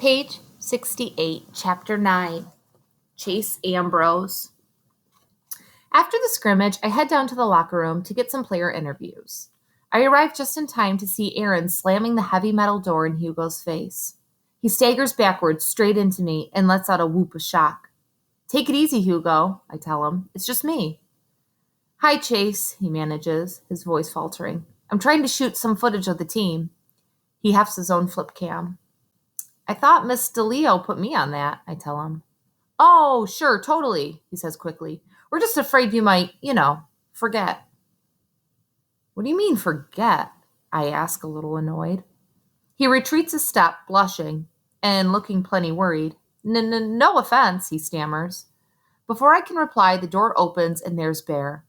Page 68, Chapter 9, Chase Ambrose. After the scrimmage, I head down to the locker room to get some player interviews. I arrive just in time to see Aaron slamming the heavy metal door in Hugo's face. He staggers backwards straight into me and lets out a whoop of shock. "Take it easy, Hugo," I tell him. "It's just me." "Hi, Chase," he manages, his voice faltering. "I'm trying to shoot some footage of the team." He hefts his own flip cam. "I thought Miss DeLeo put me on that," I tell him. "Oh, sure, totally," he says quickly. "We're just afraid you might, forget." "What do you mean, forget?" I ask, a little annoyed. He retreats a step, blushing, and looking plenty worried. No offense," he stammers. Before I can reply, the door opens and there's Bear.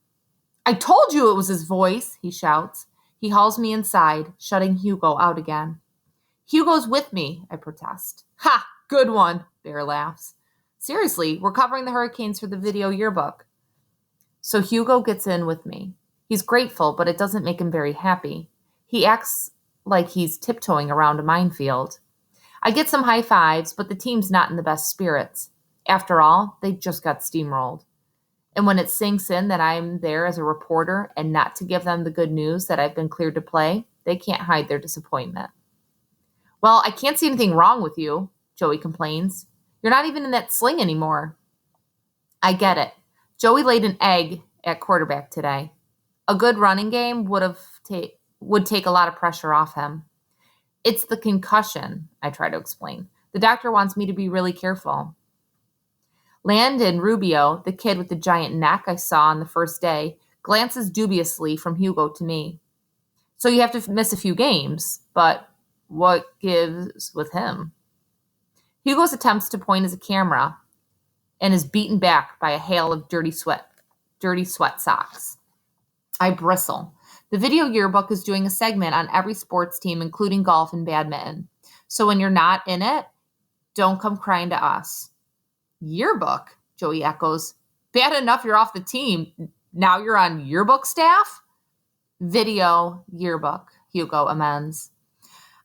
"I told you it was his voice," he shouts. He hauls me inside, shutting Hugo out again. "Hugo's with me," I protest. "Ha! Good one," Bear laughs. "Seriously, we're covering the Hurricanes for the video yearbook." So Hugo gets in with me. He's grateful, but it doesn't make him very happy. He acts like he's tiptoeing around a minefield. I get some high fives, but the team's not in the best spirits. After all, they just got steamrolled. And when it sinks in that I'm there as a reporter and not to give them the good news that I've been cleared to play, they can't hide their disappointment. "Well, I can't see anything wrong with you," Joey complains. "You're not even in that sling anymore." I get it. Joey laid an egg at quarterback today. A good running game would take a lot of pressure off him. "It's the concussion," I try to explain. "The doctor wants me to be really careful." Landon Rubio, the kid with the giant neck I saw on the first day, glances dubiously from Hugo to me. "So you have to miss a few games, but what gives with him?" Hugo's attempts to point his camera and is beaten back by a hail of dirty sweat socks. I bristle. The video yearbook is doing a segment on every sports team, including golf and badminton. So when you're not in it, don't come crying to us. "Yearbook," Joey echoes. "Bad enough you're off the team. Now you're on yearbook staff?" "Video yearbook," Hugo amends.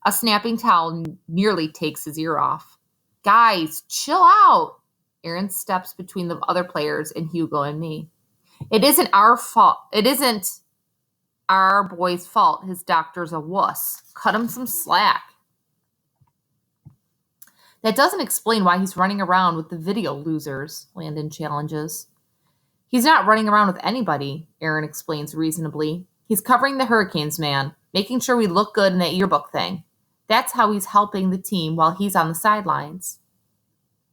A snapping towel nearly takes his ear off. "Guys, chill out." Aaron steps between the other players and Hugo and me. It isn't our fault. It isn't our boy's fault. His doctor's a wuss. Cut him some slack. "That doesn't explain why he's running around with the video losers," Landon challenges. "He's not running around with anybody," Aaron explains reasonably. "He's covering the Hurricanes, man, making sure we look good in that yearbook thing. That's how he's helping the team while he's on the sidelines."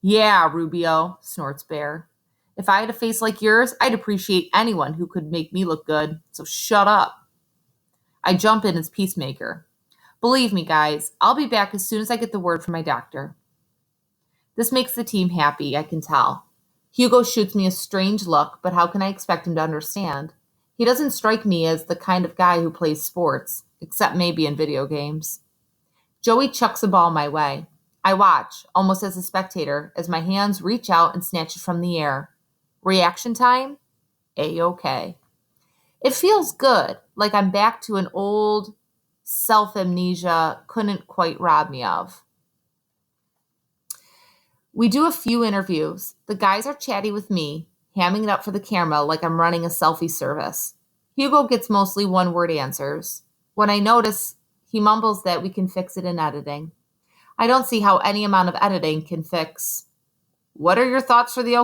"Yeah, Rubio," snorts Bear. "If I had a face like yours, I'd appreciate anyone who could make me look good, so shut up." I jump in as peacemaker. "Believe me, guys, I'll be back as soon as I get the word from my doctor." This makes the team happy, I can tell. Hugo shoots me a strange look, but how can I expect him to understand? He doesn't strike me as the kind of guy who plays sports, except maybe in video games. Joey chucks a ball my way. I watch, almost as a spectator, as my hands reach out and snatch it from the air. Reaction time? A-okay. It feels good, like I'm back to an old self-amnesia couldn't quite rob me of. We do a few interviews. The guys are chatty with me, hamming it up for the camera like I'm running a selfie service. Hugo gets mostly one-word answers. When I notice, he mumbles that we can fix it in editing. I don't see how any amount of editing can fix. "What are your thoughts for the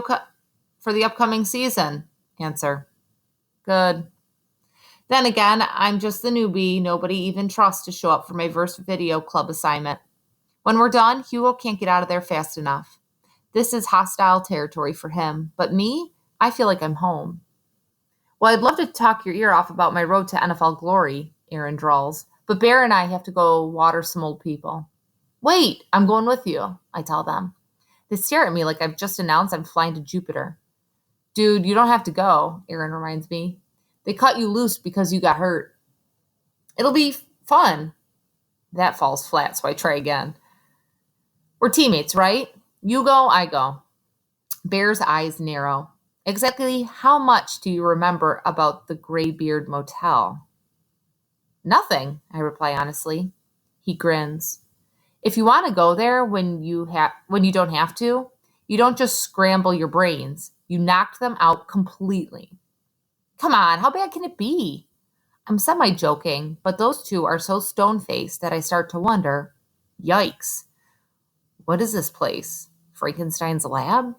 upcoming season?" Answer. "Good." Then again, I'm just the newbie nobody even trusts to show up for my Verse Video Club assignment. When we're done, Hugo can't get out of there fast enough. This is hostile territory for him, but me, I feel like I'm home. "Well, I'd love to talk your ear off about my road to NFL glory," Aaron drawls, "but Bear and I have to go water some old people." "Wait, I'm going with you," I tell them. They stare at me like I've just announced I'm flying to Jupiter. "Dude, you don't have to go," Aaron reminds me. "They cut you loose because you got hurt." "It'll be fun." That falls flat, so I try again. "We're teammates, right? You go, I go." Bear's eyes narrow. "Exactly how much do you remember about the Graybeard Motel?" "Nothing," I reply honestly. He grins. If you want to go there when you don't have to, you don't just scramble your brains. You knock them out completely. Come on, how bad can it be? I'm semi-joking, but those two are so stone-faced that I start to wonder, yikes, what is this place? Frankenstein's lab?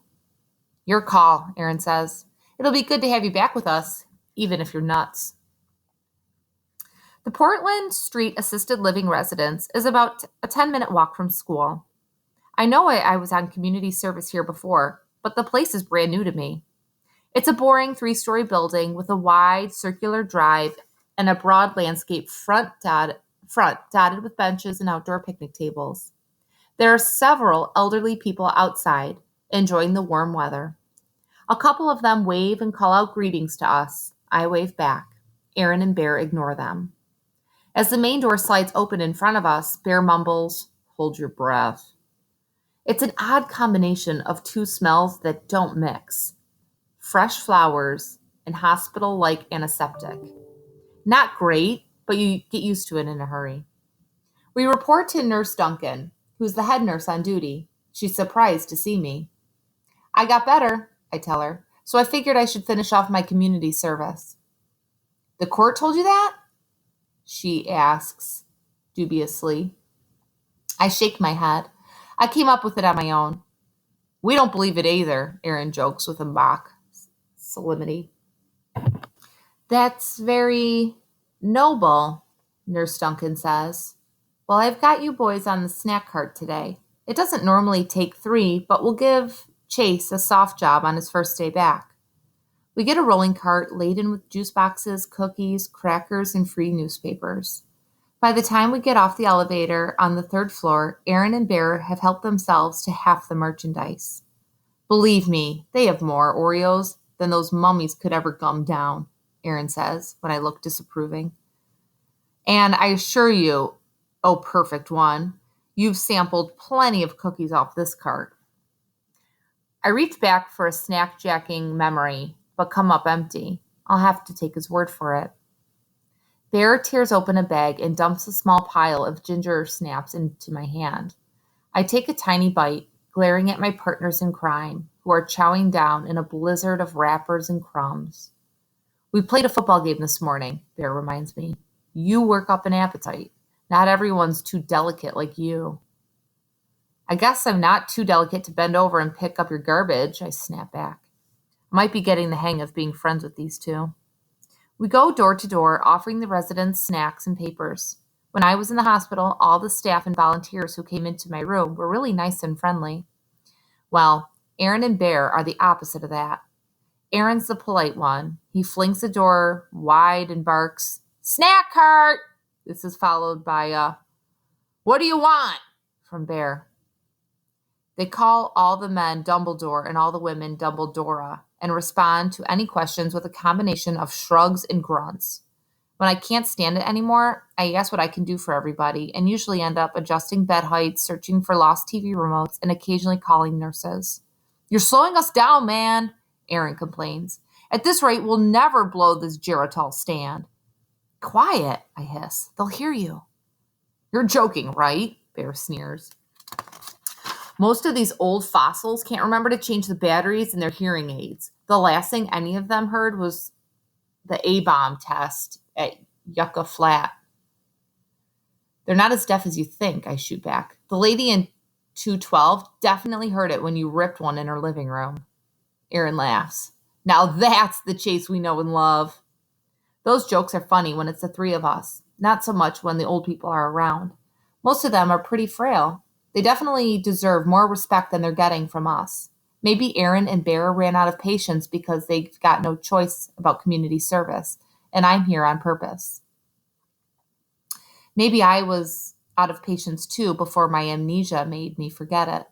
Your call, Aaron says. It'll be good to have you back with us, even if you're nuts. The Portland Street Assisted Living Residence is about a 10-minute walk from school. I know I was on community service here before, but the place is brand new to me. It's a boring 3-story building with a wide circular drive and a broad landscape front dotted with benches and outdoor picnic tables. There are several elderly people outside enjoying the warm weather. A couple of them wave and call out greetings to us. I wave back. Aaron and Bear ignore them. As the main door slides open in front of us, Bear mumbles, "Hold your breath." It's an odd combination of two smells that don't mix. Fresh flowers and hospital-like antiseptic. Not great, but you get used to it in a hurry. We report to Nurse Duncan, who's the head nurse on duty. She's surprised to see me. I got better, I tell her, so I figured I should finish off my community service. The court told you that? She asks dubiously. I shake my head. I came up with it on my own. We don't believe it either, Aaron jokes with a mock solemnity. That's very noble, Nurse Duncan says. Well, I've got you boys on the snack cart today. It doesn't normally take 3, but we'll give Chase a soft job on his first day back. We get a rolling cart laden with juice boxes, cookies, crackers, and free newspapers. By the time we get off the elevator on the 3rd floor, Aaron and Bear have helped themselves to half the merchandise. Believe me, they have more Oreos than those mummies could ever gum down, Aaron says when I look disapproving. And I assure you, oh perfect one, you've sampled plenty of cookies off this cart. I reach back for a snack-jacking memory, but come up empty. I'll have to take his word for it. Bear tears open a bag and dumps a small pile of ginger snaps into my hand. I take a tiny bite, glaring at my partners in crime, who are chowing down in a blizzard of wrappers and crumbs. We played a football game this morning, Bear reminds me. You work up an appetite. Not everyone's too delicate like you. I guess I'm not too delicate to bend over and pick up your garbage, I snap back. I might be getting the hang of being friends with these two. We go door to door, offering the residents snacks and papers. When I was in the hospital, all the staff and volunteers who came into my room were really nice and friendly. Well, Aaron and Bear are the opposite of that. Aaron's the polite one. He flings the door wide and barks, "Snack cart!" This is followed by a, "What do you want?" from Bear. They call all the men Dumbledore and all the women Dumbledora and respond to any questions with a combination of shrugs and grunts. When I can't stand it anymore, I ask what I can do for everybody and usually end up adjusting bed heights, searching for lost TV remotes, and occasionally calling nurses. "You're slowing us down, man," Aaron complains. "At this rate, we'll never blow this Geritol stand." "Quiet," I hiss. "They'll hear you." "You're joking, right?" Bear sneers. Most of these old fossils can't remember to change the batteries in their hearing aids. The last thing any of them heard was the A-bomb test at Yucca Flat. "They're not as deaf as you think," I shoot back. "The lady in 212 definitely heard it when you ripped one in her living room." Aaron laughs. "Now that's the Chase we know and love." Those jokes are funny when it's the 3 of us, not so much when the old people are around. Most of them are pretty frail. They definitely deserve more respect than they're getting from us. Maybe Aaron and Bear ran out of patience because they've got no choice about community service, and I'm here on purpose. Maybe I was out of patience too before my amnesia made me forget it.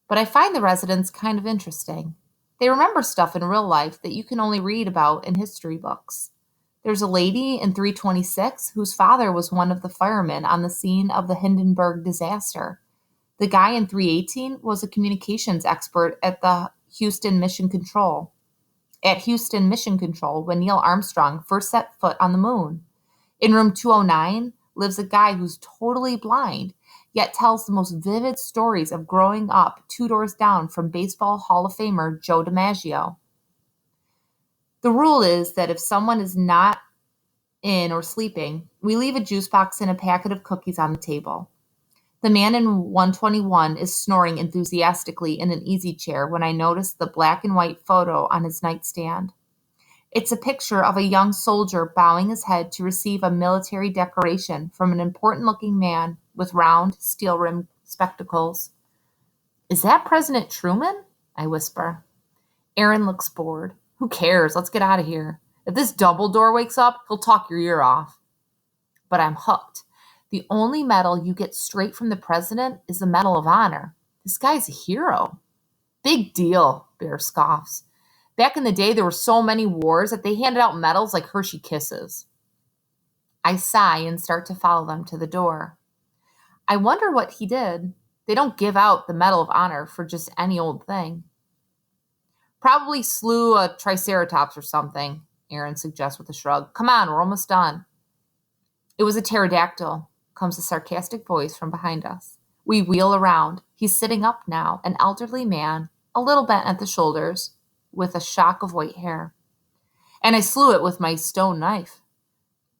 But I find the residents kind of interesting. They remember stuff in real life that you can only read about in history books. There's a lady in 326 whose father was one of the firemen on the scene of the Hindenburg disaster. The guy in 318 was a communications expert at Houston Mission Control when Neil Armstrong first set foot on the moon. In room 209 lives a guy who's totally blind. yet tells the most vivid stories of growing up 2 doors down from Baseball Hall of Famer Joe DiMaggio. The rule is that if someone is not in or sleeping, we leave a juice box and a packet of cookies on the table. The man in 121 is snoring enthusiastically in an easy chair when I notice the black and white photo on his nightstand. It's a picture of a young soldier bowing his head to receive a military decoration from an important-looking man with round, steel-rimmed spectacles. "Is that President Truman?" I whisper. Aaron looks bored. "Who cares? Let's get out of here. If this Dumbledore wakes up, he'll talk your ear off." But I'm hooked. The only medal you get straight from the president is the Medal of Honor. This guy's a hero. "Big deal," Bear scoffs. "Back in the day, there were so many wars that they handed out medals like Hershey Kisses." I sigh and start to follow them to the door. I wonder what he did. They don't give out the Medal of Honor for just any old thing. "Probably slew a triceratops or something," Aaron suggests with a shrug. "Come on, we're almost done." "It was a pterodactyl," comes a sarcastic voice from behind us. We wheel around. He's sitting up now, an elderly man, a little bent at the shoulders, with a shock of white hair. "And I slew it with my stone knife."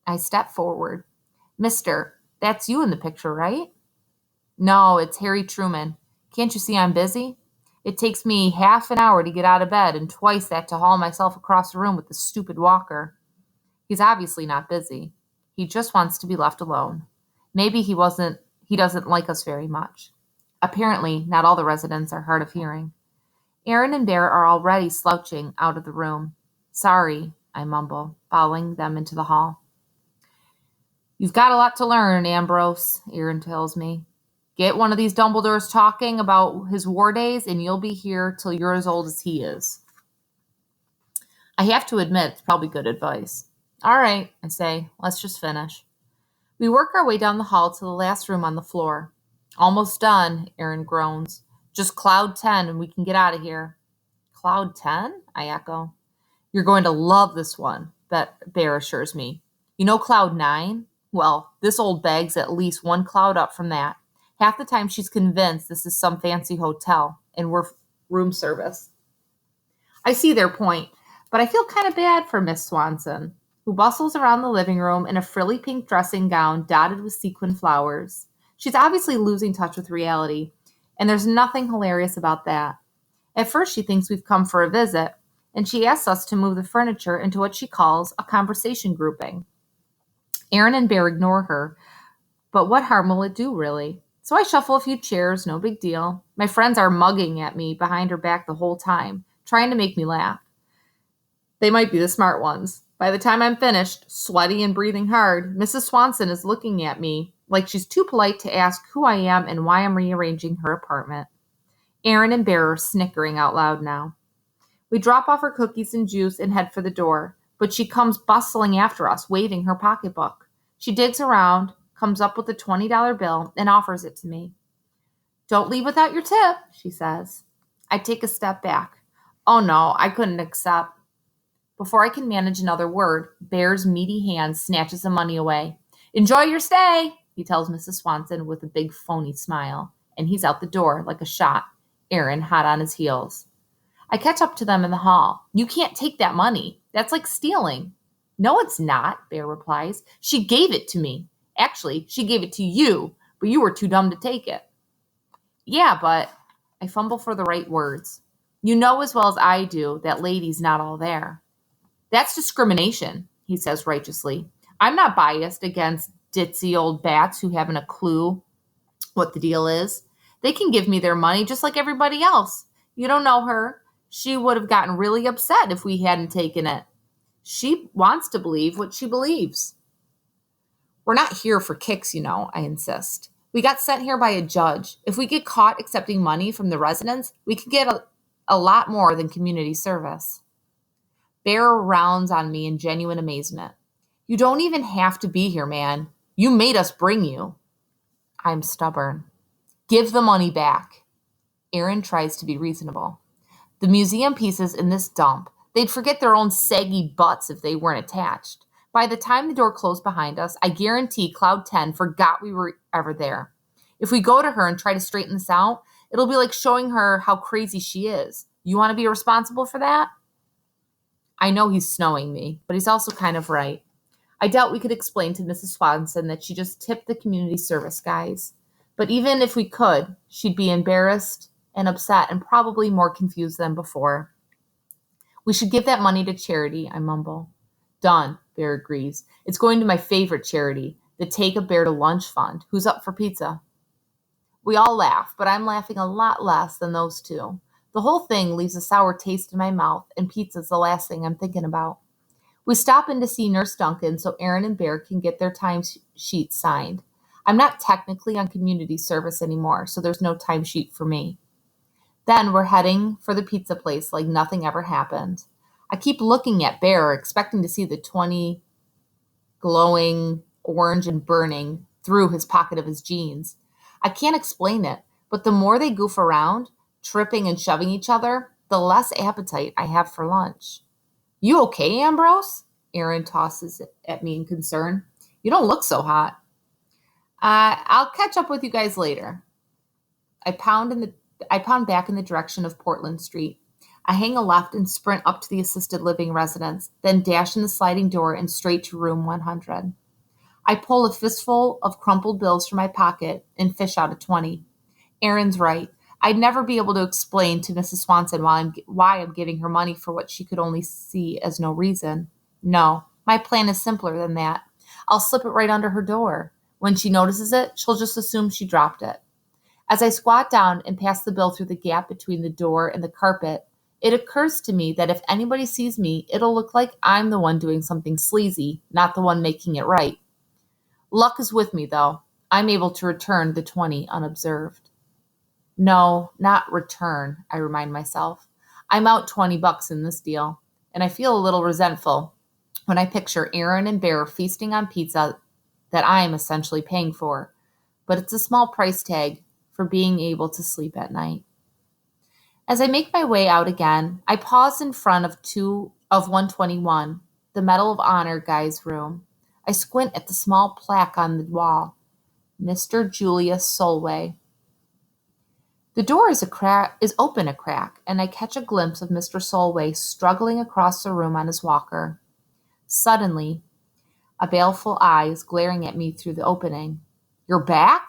I step forward. "Mister, that's you in the picture, right?" "No, it's Harry Truman. Can't you see I'm busy? It takes me half an hour to get out of bed and twice that to haul myself across the room with the stupid walker." He's obviously not busy. He just wants to be left alone. Maybe he doesn't like us very much. Apparently, not all the residents are hard of hearing. Aaron and Bear are already slouching out of the room. "Sorry," I mumble, following them into the hall. "You've got a lot to learn, Ambrose," Aaron tells me. "Get one of these Dumbledores talking about his war days, and you'll be here till you're as old as he is." I have to admit, it's probably good advice. "All right," I say, "let's just finish." We work our way down the hall to the last room on the floor. "Almost done," Aaron groans. "Just Cloud 10 and we can get out of here." "Cloud 10? I echo. "You're going to love this one," Bear assures me. "You know Cloud 9? Well, this old bag's at least one cloud up from that. Half the time she's convinced this is some fancy hotel, and we're room service." I see their point, but I feel kind of bad for Miss Swanson, who bustles around the living room in a frilly pink dressing gown dotted with sequin flowers. She's obviously losing touch with reality, and there's nothing hilarious about that. At first, she thinks we've come for a visit, and she asks us to move the furniture into what she calls a conversation grouping. Aaron and Bear ignore her, but what harm will it do, really? So I shuffle a few chairs, no big deal. My friends are mugging at me behind her back the whole time, trying to make me laugh. They might be the smart ones. By the time I'm finished, sweaty and breathing hard, Mrs. Swanson is looking at me like she's too polite to ask who I am and why I'm rearranging her apartment. Aaron and Bear are snickering out loud now. We drop off her cookies and juice and head for the door, but she comes bustling after us, waving her pocketbook. She digs around, comes up with a $20 bill, and offers it to me. "Don't leave without your tip," she says. I take a step back. "Oh no, I couldn't accept." Before I can manage another word, Bear's meaty hand snatches the money away. "Enjoy your stay," he tells Mrs. Swanson with a big phony smile, and he's out the door like a shot, Aaron hot on his heels. I catch up to them in the hall. "You can't take that money. That's like stealing." "No, it's not," Bear replies. "She gave it to me. Actually, she gave it to you, but you were too dumb to take it." "Yeah, but—" I fumble for the right words. "You know as well as I do that lady's not all there." "That's discrimination," he says righteously. "I'm not biased against ditzy old bats who haven't a clue what the deal is. They can give me their money just like everybody else. You don't know her. She would have gotten really upset if we hadn't taken it. She wants to believe what she believes." "We're not here for kicks, I insist. We got sent here by a judge. If we get caught accepting money from the residents, we could get a lot more than community service." Bear rounds on me in genuine amazement. "You don't even have to be here, man. You made us bring you." I'm stubborn. "Give the money back." Aaron tries to be reasonable. "The museum pieces in this dump, they'd forget their own saggy butts if they weren't attached. By the time the door closed behind us, I guarantee Cloud 10 forgot we were ever there. If we go to her and try to straighten this out, it'll be like showing her how crazy she is. You want to be responsible for that? I know he's snowing me, but he's also kind of right. I doubt we could explain to Mrs. Swanson that she just tipped the community service guys. But even if we could, she'd be embarrassed and upset and probably more confused than before. We should give that money to charity, I mumble. Done, Bear agrees. It's going to my favorite charity, the Take a Bear to Lunch Fund. Who's up for pizza? We all laugh, but I'm laughing a lot less than those two. The whole thing leaves a sour taste in my mouth, and pizza's the last thing I'm thinking about. We stop in to see Nurse Duncan so Aaron and Bear can get their time sheets signed. I'm not technically on community service anymore, so there's no timesheet for me. Then we're heading for the pizza place like nothing ever happened. I keep looking at Bear, expecting to see the 20 glowing orange and burning through his pocket of his jeans. I can't explain it, but the more they goof around, tripping and shoving each other, the less appetite I have for lunch. You okay, Ambrose? Aaron tosses it at me in concern. You don't look so hot. I'll catch up with you guys later. I pound back in the direction of Portland Street. I hang a left and sprint up to the assisted living residence, then dash in the sliding door and straight to room 100. I pull a fistful of crumpled bills from my pocket and fish out a 20. Aaron's right. I'd never be able to explain to Mrs. Swanson why I'm giving her money for what she could only see as no reason. No, my plan is simpler than that. I'll slip it right under her door. When she notices it, she'll just assume she dropped it. As I squat down and pass the bill through the gap between the door and the carpet, it occurs to me that if anybody sees me, it'll look like I'm the one doing something sleazy, not the one making it right. Luck is with me, though. I'm able to return the 20 unobserved. No, not return, I remind myself. I'm out $20 in this deal, and I feel a little resentful when I picture Aaron and Bear feasting on pizza that I am essentially paying for. But it's a small price tag for being able to sleep at night. As I make my way out again, I pause in front of 121, the Medal of Honor guy's room. I squint at the small plaque on the wall. Mr. Julius Solway. The door is open a crack, and I catch a glimpse of Mr. Solway struggling across the room on his walker. Suddenly, a baleful eye is glaring at me through the opening. You're back?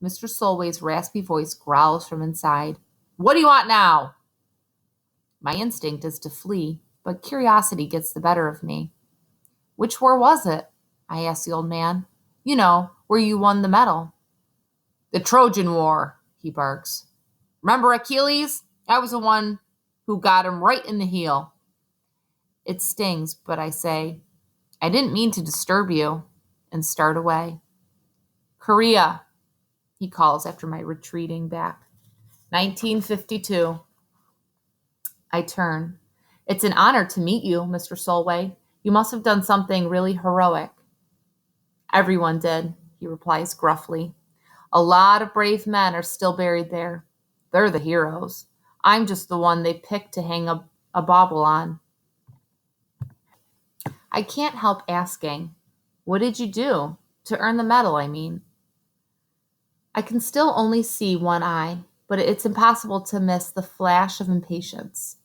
Mr. Solway's raspy voice growls from inside. What do you want now? My instinct is to flee, but curiosity gets the better of me. Which war was it? I asked the old man. You know, where you won the medal. The Trojan War, he barks. Remember Achilles? I was the one who got him right in the heel. It stings, but I say, I didn't mean to disturb you, and start away. Korea, he calls after my retreating back. 1952. I turn. It's an honor to meet you, Mr. Solway. You must have done something really heroic. Everyone did, he replies gruffly. A lot of brave men are still buried there. They're the heroes. I'm just the one they picked to hang a bauble on. I can't help asking, what did you do? To earn the medal, I mean. I can still only see one eye, but it's impossible to miss the flash of impatience.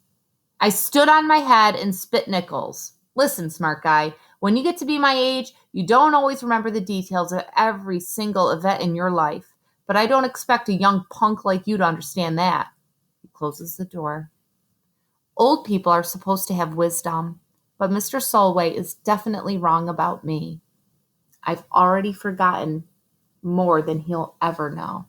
I stood on my head and spit nickels. Listen, smart guy, when you get to be my age, you don't always remember the details of every single event in your life, but I don't expect a young punk like you to understand that. He closes the door. Old people are supposed to have wisdom, but Mr. Solway is definitely wrong about me. I've already forgotten more than he'll ever know.